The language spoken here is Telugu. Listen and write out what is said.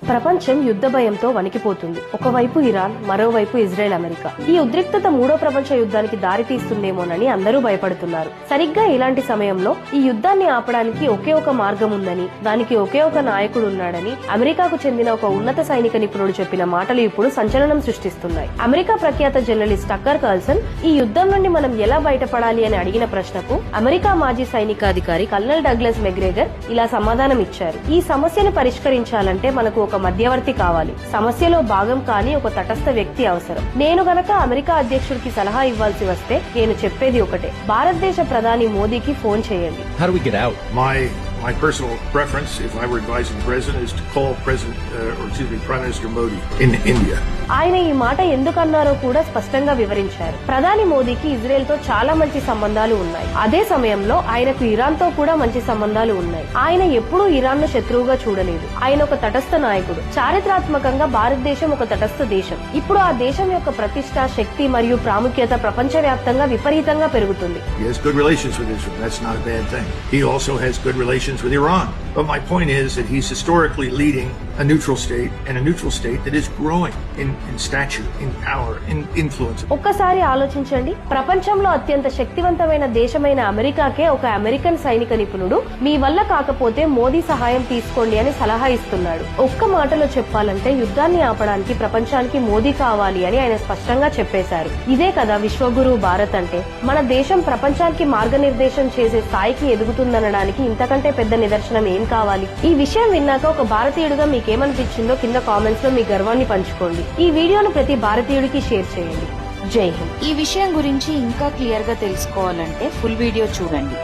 ప్రపంచం యుద్ధ భయంతో వణికిపోతుంది. ఒకవైపు ఇరాన్, మరోవైపు ఇజ్రాయెల్, అమెరికా. ఈ ఉద్రిక్తత మూడో ప్రపంచ యుద్ధానికి దారి తీస్తుందేమోనని అందరూ భయపడుతున్నారు. సరిగ్గా ఇలాంటి సమయంలో ఈ యుద్ధాన్ని ఆపడానికి ఒకే ఒక మార్గం ఉందని, దానికి ఒకే ఒక నాయకుడు ఉన్నాడని అమెరికాకు చెందిన ఒక ఉన్నత సైనిక నిపుణుడు చెప్పిన మాటలు ఇప్పుడు సంచలనం సృష్టిస్తున్నాయి. అమెరికా ప్రఖ్యాత జర్నలిస్ట్ టక్కర్ కార్ల్సన్ ఈ యుద్ధం నుండి మనం ఎలా బయటపడాలి అని అడిగిన ప్రశ్నకు అమెరికా మాజీ సైనికాధికారి కల్నల్ డగ్లస్ మెగ్రేగర్ ఇలా సమాధానం ఇచ్చారు. ఈ సమస్యను పరిష్కరించాలంటే మనకు ఒక మధ్యవర్తి కావాలి. సమస్యలో భాగం కాని ఒక తటస్థ వ్యక్తి అవసరం. నేను గనక అమెరికా అధ్యక్షుడికి సలహా ఇవ్వాల్సి వస్తే నేను చెప్పేది ఒకటే: భారతదేశ ప్రధాని మోదీకి ఫోన్ చేయండి. My personal preference, if I were advising the president, is to call Prime Minister Modi in India. ఆయన ఈ మాట ఎందుకన్నారో కూడా స్పష్టంగా వివరించారు. ప్రధాని మోదీకి ఇజ్రాయెల్ తో చాలా మంచి సంబంధాలు ఉన్నాయి. అదే సమయంలో ఆయనకు ఇరాన్ తో కూడా మంచి సంబంధాలు ఉన్నాయి. ఆయన ఎప్పుడూ ఇరాన్ ను శత్రువుగా చూడలేదు. ఆయన ఒక తటస్థ నాయకుడు. చారిత్రాత్మకంగా భారతదేశం ఒక తటస్థ దేశం. ఇప్పుడు ఆ దేశం యొక్క ప్రతిష్ట, శక్తి మరియు ప్రాముఖ్యత ప్రపంచవ్యాప్తంగా విపరీతంగా పెరుగుతుంది. He has good relations with Israel. That's not a bad thing. He also has good relations with Iran. But my point is that he's historically leading a neutral state, and a neutral state that is growing in stature, in power, in influence. ఒక్కసారి ఆలోచించండి. ప్రపంచంలో అత్యంత శక్తివంతమైన దేశమైన అమెరికాకే ఒక అమెరికన్ సైనిక నిపుణుడు మీ వల్ల కాకపోతే మోదీ సహాయం తీసుకోండి అని సలహా ఇస్తున్నాడు. ఒక్క మాటలో చెప్పాలంటే యుద్ధాన్ని ఆపడానికి ప్రపంచానికి మోదీ కావాలి అని ఆయన స్పష్టంగా చెప్పేశారు. ఇదే కదా విశ్వగురు భారత్ అంటే. మన దేశం ప్రపంచానికి మార్గనిర్దేశం చేసే స్థాయికి ఎదుగుతుందనడానికి ఇంతకంటే పెద్ద నిదర్శనం ఏం కావాలి? ఈ విషయం విన్నాక ఒక భారతీయుడిగా మీకేమనిపించిందో కింద కామెంట్స్ లో మీ గర్వాన్ని పంచుకోండి. ఈ వీడియోను ప్రతి భారతీయుడికి షేర్ చేయండి. జై హింద్. ఈ విషయం గురించి ఇంకా క్లియర్ గా తెలుసుకోవాలంటే ఫుల్ వీడియో చూడండి.